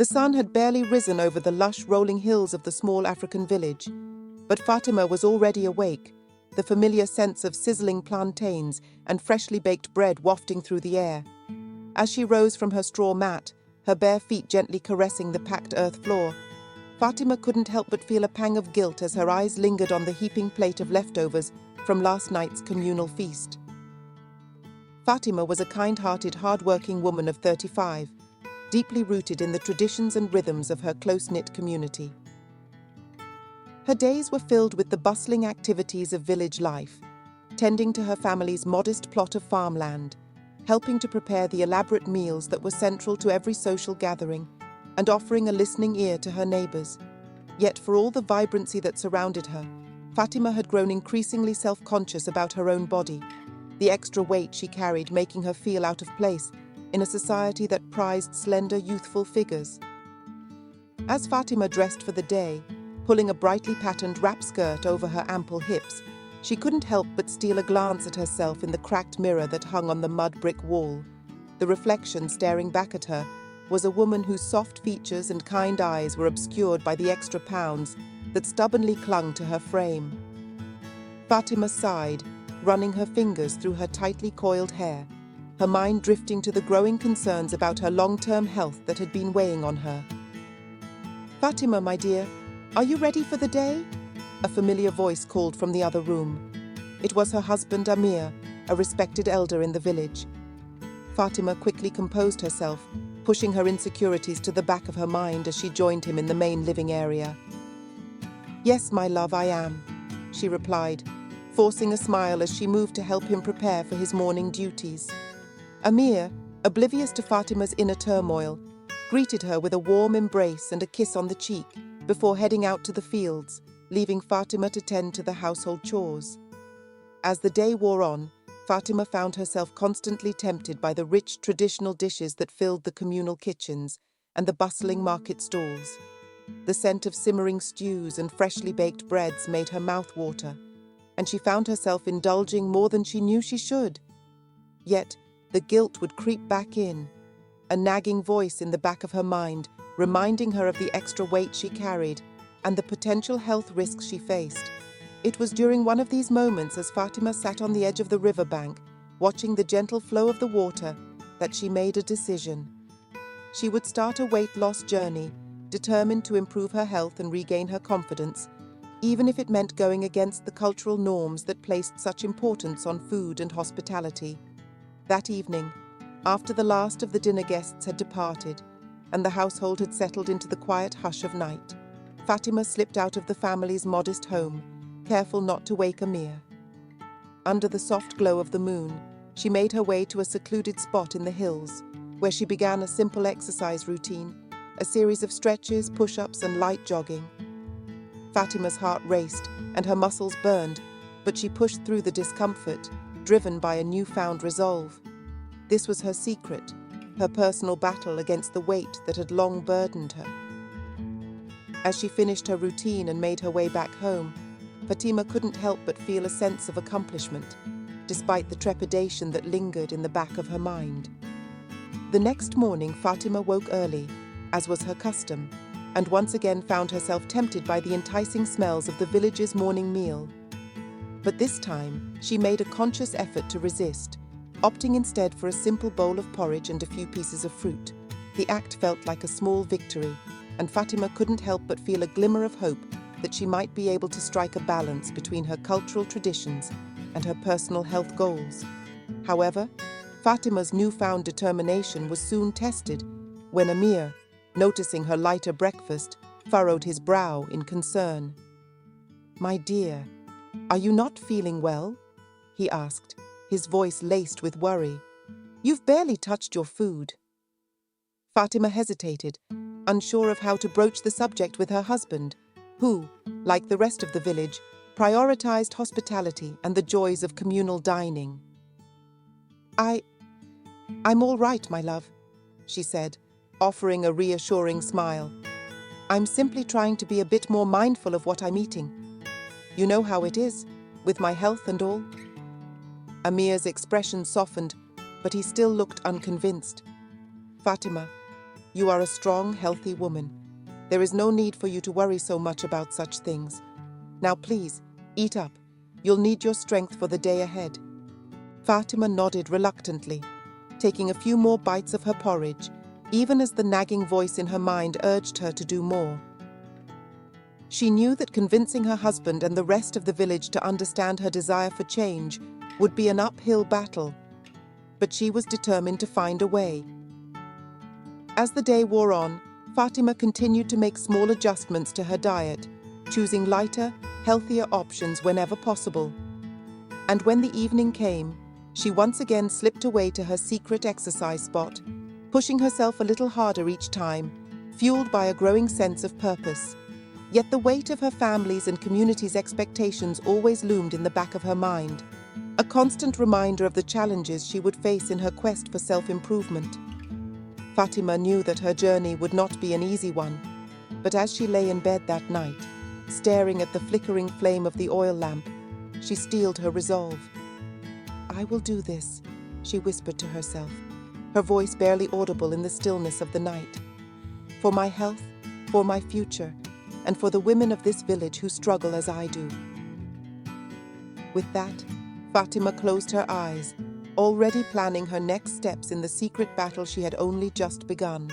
The sun had barely risen over the lush, rolling hills of the small African village, but Fatima was already awake, the familiar sense of sizzling plantains and freshly baked bread wafting through the air. As she rose from her straw mat, her bare feet gently caressing the packed earth floor, Fatima couldn't help but feel a pang of guilt as her eyes lingered on the heaping plate of leftovers from last night's communal feast. Fatima was a kind-hearted, hard-working woman of 35, deeply rooted in the traditions and rhythms of her close-knit community. Her days were filled with the bustling activities of village life, tending to her family's modest plot of farmland, helping to prepare the elaborate meals that were central to every social gathering, and offering a listening ear to her neighbors. Yet for all the vibrancy that surrounded her, Fatima had grown increasingly self-conscious about her own body, the extra weight she carried making her feel out of place in a society that prized slender, youthful figures. As Fatima dressed for the day, pulling a brightly patterned wrap skirt over her ample hips, she couldn't help but steal a glance at herself in the cracked mirror that hung on the mud brick wall. The reflection staring back at her was a woman whose soft features and kind eyes were obscured by the extra pounds that stubbornly clung to her frame. Fatima sighed, running her fingers through her tightly coiled hair, her mind drifting to the growing concerns about her long-term health that had been weighing on her. "Fatima, my dear, are you ready for the day?" A familiar voice called from the other room. It was her husband Amir, a respected elder in the village. Fatima quickly composed herself, pushing her insecurities to the back of her mind as she joined him in the main living area. "Yes, my love, I am," she replied, forcing a smile as she moved to help him prepare for his morning duties. Amir, oblivious to Fatima's inner turmoil, greeted her with a warm embrace and a kiss on the cheek before heading out to the fields, leaving Fatima to tend to the household chores. As the day wore on, Fatima found herself constantly tempted by the rich traditional dishes that filled the communal kitchens and the bustling market stalls. The scent of simmering stews and freshly baked breads made her mouth water, and she found herself indulging more than she knew she should. Yet, the guilt would creep back in, a nagging voice in the back of her mind, reminding her of the extra weight she carried and the potential health risks she faced. It was during one of these moments, as Fatima sat on the edge of the riverbank, watching the gentle flow of the water, that she made a decision. She would start a weight loss journey, determined to improve her health and regain her confidence, even if it meant going against the cultural norms that placed such importance on food and hospitality. That evening, after the last of the dinner guests had departed, and the household had settled into the quiet hush of night, Fatima slipped out of the family's modest home, careful not to wake Amir. Under the soft glow of the moon, she made her way to a secluded spot in the hills, where she began a simple exercise routine, a series of stretches, push-ups, and light jogging. Fatima's heart raced and her muscles burned, but she pushed through the discomfort, driven by a newfound resolve. This was her secret, her personal battle against the weight that had long burdened her. As she finished her routine and made her way back home, Fatima couldn't help but feel a sense of accomplishment, despite the trepidation that lingered in the back of her mind. The next morning, Fatima woke early, as was her custom, and once again found herself tempted by the enticing smells of the village's morning meal. But this time, she made a conscious effort to resist, opting instead for a simple bowl of porridge and a few pieces of fruit. The act felt like a small victory, and Fatima couldn't help but feel a glimmer of hope that she might be able to strike a balance between her cultural traditions and her personal health goals. However, Fatima's newfound determination was soon tested when Amir, noticing her lighter breakfast, furrowed his brow in concern. "My dear, are you not feeling well?" he asked, his voice laced with worry. "You've barely touched your food." Fatima hesitated, unsure of how to broach the subject with her husband, who, like the rest of the village, prioritized hospitality and the joys of communal dining. I'm all right, my love," she said, offering a reassuring smile. "I'm simply trying to be a bit more mindful of what I'm eating. You know how it is, with my health and all." Amir's expression softened, but he still looked unconvinced. "Fatima, You are a strong, healthy woman. There is no need for you to worry so much about such things. Now please, eat up. You'll need your strength for the day ahead." Fatima nodded reluctantly, taking a few more bites of her porridge, even as the nagging voice in her mind urged her to do more. She knew that convincing her husband and the rest of the village to understand her desire for change would be an uphill battle, but she was determined to find a way. As the day wore on, Fatima continued to make small adjustments to her diet, choosing lighter, healthier options whenever possible. And when the evening came, she once again slipped away to her secret exercise spot, pushing herself a little harder each time, fueled by a growing sense of purpose. Yet the weight of her family's and community's expectations always loomed in the back of her mind, a constant reminder of the challenges she would face in her quest for self-improvement. Fatima knew that her journey would not be an easy one, but as she lay in bed that night, staring at the flickering flame of the oil lamp, she steeled her resolve. "I will do this," she whispered to herself, her voice barely audible in the stillness of the night. "For my health, for my future, and for the women of this village who struggle as I do." With that, Fatima closed her eyes, already planning her next steps in the secret battle she had only just begun.